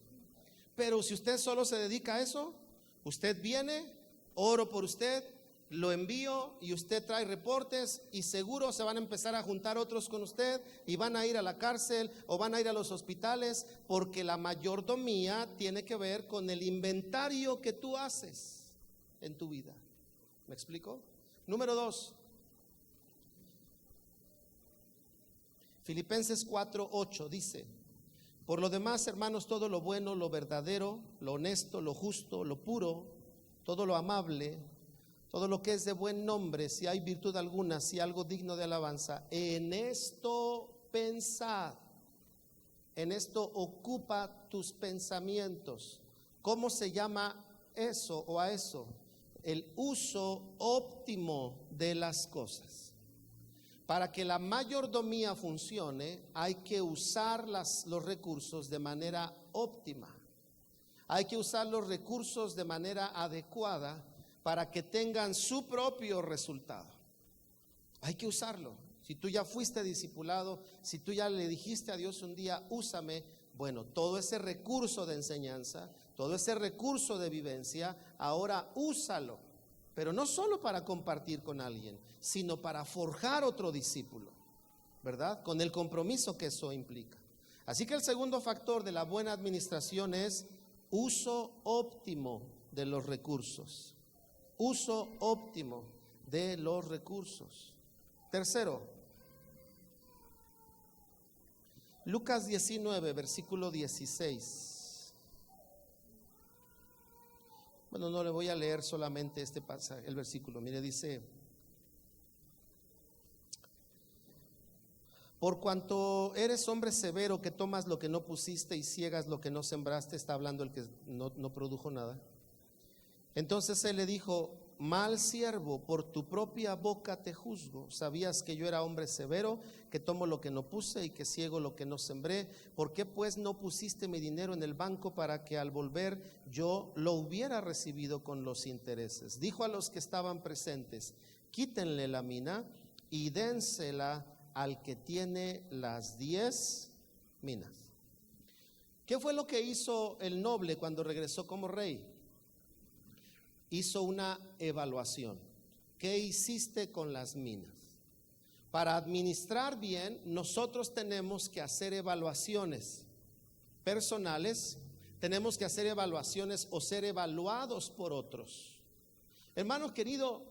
Pero si usted solo se dedica a eso, usted viene, oro por usted, lo envío y usted trae reportes y seguro se van a empezar a juntar otros con usted y van a ir a la cárcel o van a ir a los hospitales, porque la mayordomía tiene que ver con el inventario que tú haces en tu vida. ¿Me explico? Número 2, Filipenses 4:8 dice: por lo demás, hermanos, todo lo bueno, lo verdadero, lo honesto, lo justo, lo puro, todo lo amable, todo lo que es de buen nombre, si hay virtud alguna, si algo digno de alabanza, en esto pensad, en esto ocupa tus pensamientos. ¿Cómo se llama eso o a eso? El uso óptimo de las cosas. Para que la mayordomía funcione, hay que usar los recursos de manera óptima. Hay que usar los recursos de manera adecuada para que tengan su propio resultado. Hay que usarlo. Si tú ya fuiste discipulado, si tú ya le dijiste a Dios un día, úsame, bueno, todo ese recurso de enseñanza, todo ese recurso de vivencia, ahora úsalo. Pero no solo para compartir con alguien, sino para forjar otro discípulo, ¿verdad? Con el compromiso que eso implica. Así que el segundo factor de la buena administración es uso óptimo de los recursos. Uso óptimo de los recursos. Tercero, Lucas 19, versículo 16. Bueno, no le voy a leer solamente este pasaje, el versículo. Mire, dice: por cuanto eres hombre severo, que tomas lo que no pusiste y ciegas lo que no sembraste. Está hablando el que no produjo nada. Entonces él le dijo: mal siervo, por tu propia boca te juzgo. Sabías que yo era hombre severo, que tomo lo que no puse y que ciego lo que no sembré. ¿Por qué pues no pusiste mi dinero en el banco, para que al volver yo lo hubiera recibido con los intereses? Dijo a los que estaban presentes: quítenle la mina y dénsela al que tiene las 10 minas. ¿Qué fue lo que hizo el noble cuando regresó como rey? Hizo una evaluación. ¿Qué hiciste con las minas? Para administrar bien, nosotros tenemos que hacer evaluaciones personales, tenemos que hacer evaluaciones o ser evaluados por otros. Hermano querido,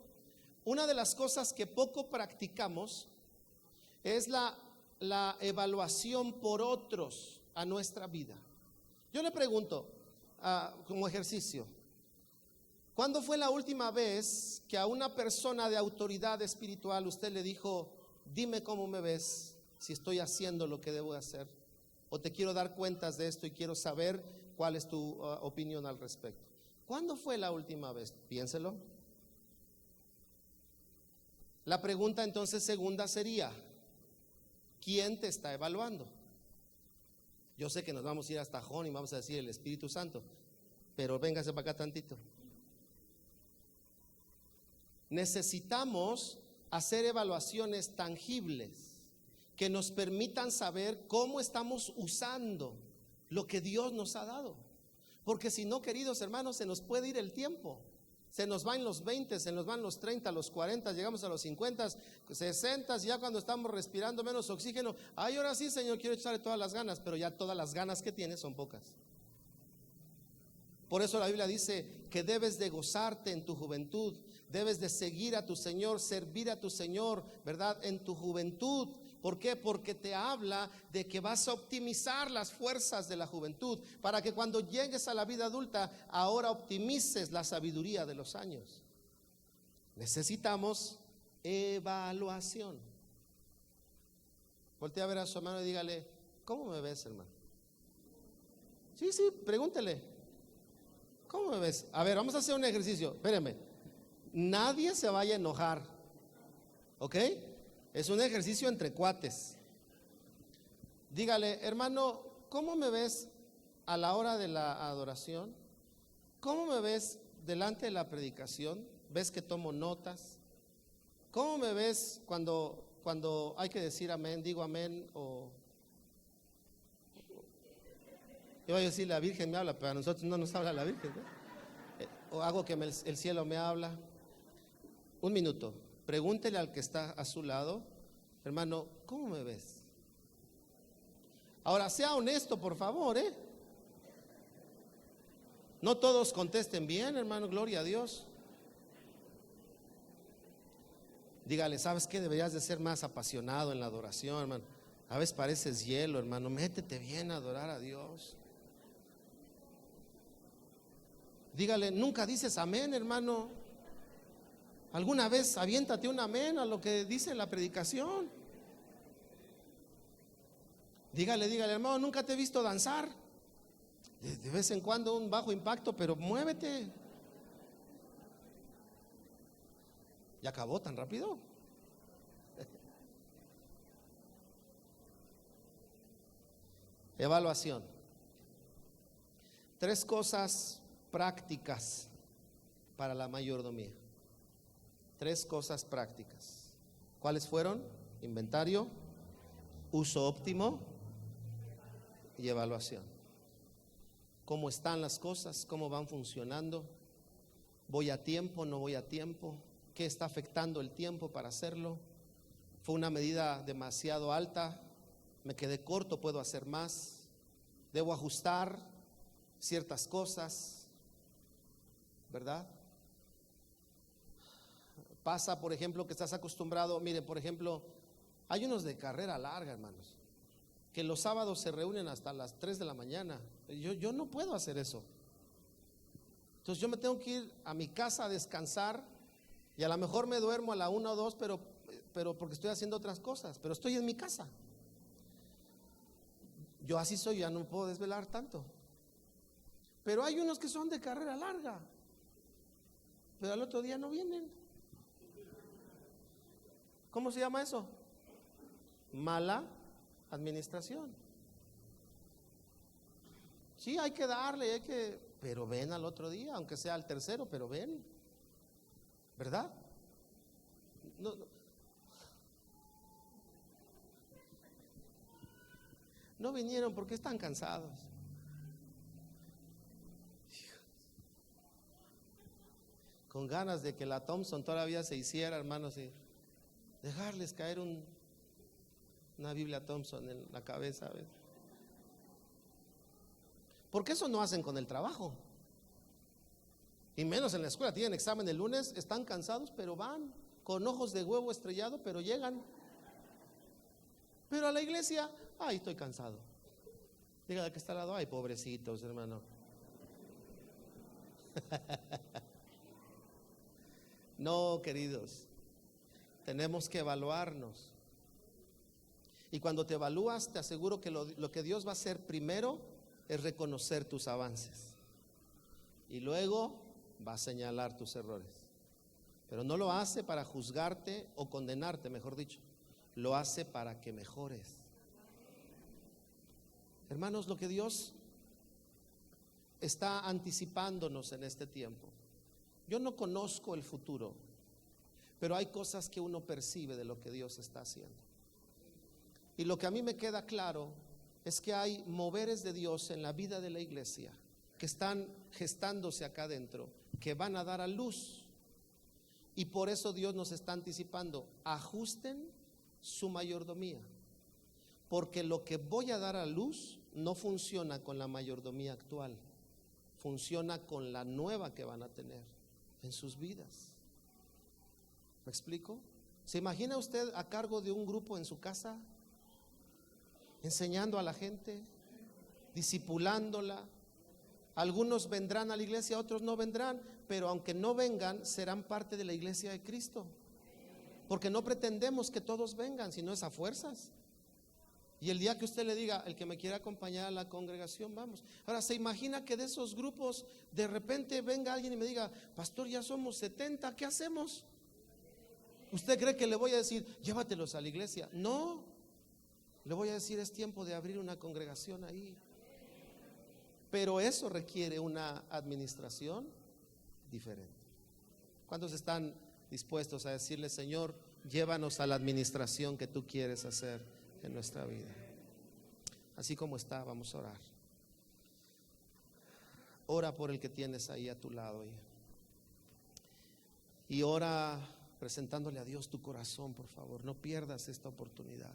una de las cosas que poco practicamos es la evaluación por otros a nuestra vida. Yo le pregunto, como ejercicio, ¿cuándo fue la última vez que a una persona de autoridad espiritual usted le dijo: dime cómo me ves, si estoy haciendo lo que debo hacer, o te quiero dar cuentas de esto y quiero saber cuál es tu opinión al respecto? ¿Cuándo fue la última vez? Piénselo. La pregunta entonces segunda sería: ¿quién te está evaluando? Yo sé que nos vamos a ir hasta Jón y vamos a decir el Espíritu Santo, pero véngase para acá tantito. Necesitamos hacer evaluaciones tangibles que nos permitan saber cómo estamos usando lo que Dios nos ha dado. Porque si no, queridos hermanos, se nos puede ir el tiempo. Se nos van los 20, se nos van los 30, los 40, llegamos a los 50, 60, ya cuando estamos respirando menos oxígeno. Ay, ahora sí, Señor, quiero echarle todas las ganas, pero ya todas las ganas que tienes son pocas. Por eso la Biblia dice que debes de gozarte en tu juventud, debes de seguir a tu Señor, servir a tu Señor, ¿verdad? En tu juventud. ¿Por qué? Porque te habla de que vas a optimizar las fuerzas de la juventud, para que cuando llegues a la vida adulta, ahora optimices la sabiduría de los años. necesitamos evaluación. Voltea a ver a su hermano y dígale: ¿cómo me ves, hermano? Sí, pregúntele: ¿cómo me ves? A ver, vamos a hacer un ejercicio. Espérenme, nadie se vaya a enojar, ¿ok? Es un ejercicio entre cuates. Dígale: hermano, ¿cómo me ves a la hora de la adoración? ¿Cómo me ves delante de la predicación? ¿Ves que tomo notas? ¿Cómo me ves cuando hay que decir amén? ¿Digo amén? O yo voy a decir: la Virgen me habla, pero a nosotros no nos habla la Virgen, ¿no? O hago que el cielo me habla. Un minuto, pregúntele al que está a su lado: hermano, ¿cómo me ves? Ahora, sea honesto, por favor, ¿eh? No todos contesten bien, hermano, gloria a Dios. Dígale: ¿sabes qué? Deberías de ser más apasionado en la adoración, hermano. A veces pareces hielo, hermano. Métete bien a adorar a Dios. Dígale: nunca dices amén, hermano. ¿Alguna vez aviéntate un amén a lo que dice la predicación? Dígale: hermano, nunca te he visto danzar. De vez en cuando un bajo impacto, pero muévete. ¿Ya acabó tan rápido? Evaluación. 3 cosas prácticas para la mayordomía. 3 cosas prácticas. ¿Cuáles fueron? Inventario, uso óptimo y evaluación. ¿Cómo están las cosas? ¿Cómo van funcionando? ¿Voy a tiempo? ¿No voy a tiempo? ¿Qué está afectando el tiempo para hacerlo? ¿Fue una medida demasiado alta? ¿Me quedé corto? ¿Puedo hacer más? ¿Debo ajustar ciertas cosas? ¿Verdad? Pasa, por ejemplo, que estás acostumbrado. Mire, por ejemplo, hay unos de carrera larga, hermanos, que los sábados se reúnen hasta las 3 de la mañana. Yo no puedo hacer eso. Entonces yo me tengo que ir a mi casa a descansar, y a lo mejor me duermo a la 1 o 2, pero porque estoy haciendo otras cosas, pero estoy en mi casa. Yo así soy, ya no puedo desvelar tanto. Pero hay unos que son de carrera larga, pero al otro día no vienen. ¿Cómo se llama eso? Mala administración. Sí, hay que darle, pero ven al otro día, aunque sea al tercero, pero ven, ¿verdad? No vinieron porque están cansados. Con ganas de que la Thompson todavía se hiciera, hermanos, y dejarles caer una Biblia Thompson en la cabeza, ¿ves? Porque eso no hacen con el trabajo, y menos en la escuela. Tienen examen el lunes, están cansados, pero van con ojos de huevo estrellado, pero llegan. Pero a la iglesia: ay, estoy cansado. Dígale que está al lado: ay, pobrecitos, hermano. No, queridos, tenemos que evaluarnos. Y cuando te evalúas, te aseguro que lo que Dios va a hacer primero es reconocer tus avances, y luego va a señalar tus errores. Pero no lo hace para juzgarte o condenarte, mejor dicho. Lo hace para que mejores. Hermanos, lo que Dios está anticipándonos en este tiempo. Yo no conozco el futuro, pero hay cosas que uno percibe de lo que Dios está haciendo. Y lo que a mí me queda claro es que hay moveres de Dios en la vida de la iglesia que están gestándose acá adentro, que van a dar a luz. Y por eso Dios nos está anticipando: ajusten su mayordomía, porque lo que voy a dar a luz no funciona con la mayordomía actual, funciona con la nueva que van a tener en sus vidas. ¿Me explico? ¿Se imagina usted a cargo de un grupo en su casa, enseñando a la gente, discipulándola, Algunos vendrán a la iglesia, otros no vendrán, pero aunque no vengan, serán parte de la iglesia de Cristo. Porque no pretendemos que todos vengan, sino es a fuerzas. Y el día que usted le diga, el que me quiera acompañar a la congregación, vamos. Ahora, ¿se imagina que de esos grupos de repente venga alguien y me diga, pastor, ya somos 70, ¿qué hacemos? ¿Usted cree que le voy a decir, llévatelos a la iglesia? No, le voy a decir, es tiempo de abrir una congregación ahí. Pero eso requiere una administración diferente. ¿Cuántos están dispuestos a decirle, Señor, llévanos a la administración que tú quieres hacer en nuestra vida? Así como está, vamos a orar. Ora por el que tienes ahí a tu lado y ora presentándole a Dios tu corazón, por favor. No pierdas esta oportunidad.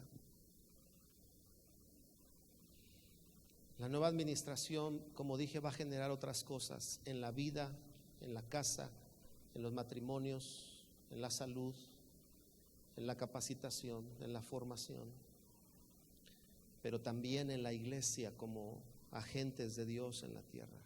La nueva administración, como dije, va a generar otras cosas en la vida, en la casa, en los matrimonios, en la salud, en la capacitación, en la formación, pero también en la iglesia como agentes de Dios en la tierra.